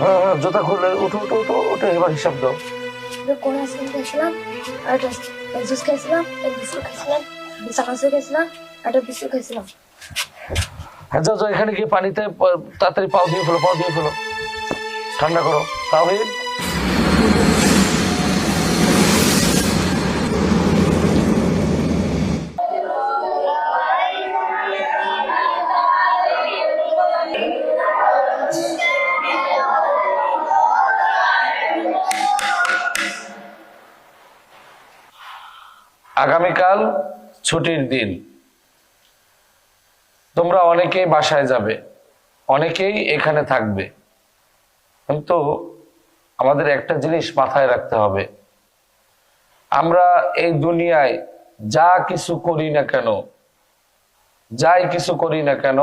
হ্যাঁ হ্যাঁ, জুতা খুলে উঠো উঠো উঠো উঠে এবার হিসাব দাও। কোন আইসক্রিম খেয়েছিলাম, আর একটা জুস খেয়েছিলাম, এক বিস্কুট খেয়েছিলাম, চানাচুর খেয়েছিলাম, আর একটা বিস্কুট খেয়েছিলাম। হ্যাঁ যাও যাও, এখানে গিয়ে পানিতে তাড়াতাড়ি পাও দিয়ে ফেলো, পাও দিয়ে ফেলো, ঠান্ডা করো। তাওহীদ, আগামীকাল ছুটির দিন, তোমরা অনেকেই বাসায় যাবে, অনেকেই এখানে থাকবে, কিন্তু আমাদের একটা জিনিস মাথায় রাখতে হবে, আমরা এই দুনিয়ায় যা কিছু করি না কেন, যাই কিছু করি না কেন,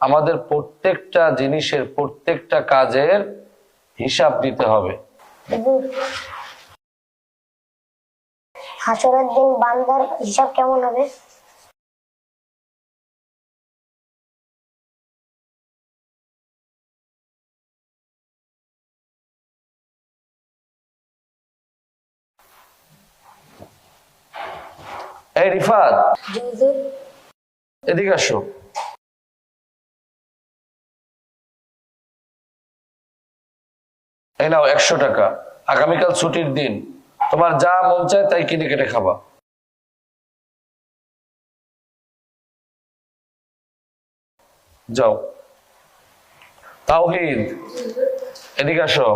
আমাদের প্রত্যেকটা জিনিসের, প্রত্যেকটা কাজের হিসাব দিতে হবে। হাসরের দিন বান্দার হিসাব কেমন হবে? এই রিফাত, জি হুজুর। এদিকে আসো। এই নাও 100 টাকা, আগামীকাল ছুটির দিন, তোমার যা মন চায় তাই কিনে কেটে খাবা। যাও। তাওহীদ, এদিকে আসো।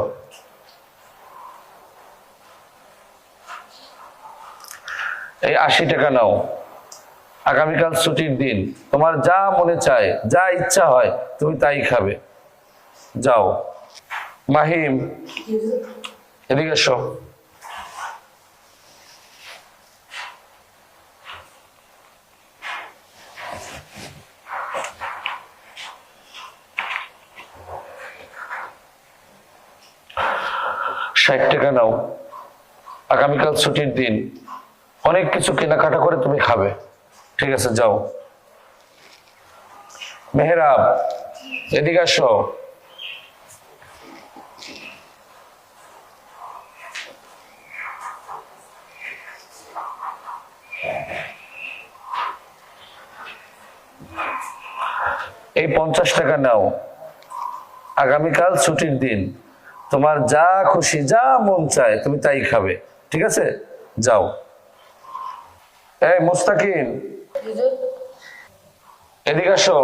এই 80 টাকা নাও, আগামীকাল ছুটির দিন, তোমার যা মনে চায়, যা ইচ্ছা হয় তুমি তাই খাবে। যাও। মাহিম, এদিকে এসো। ষাট টাকা নাও, আগামীকাল ছুটির দিন, অনেক কিছু কেনাকাটা করে তুমি খাবে। ঠিক আছে, যাও। মেহরাব, এদিকে আসো। এই 50 টাকা নাও, আগামীকাল ছুটির দিন, তোমার যা খুশি, যা মন চায় তুমি তাই খাবে। ঠিক আছে, যাও। এই মুস্তাকিম, এদিকে আসো।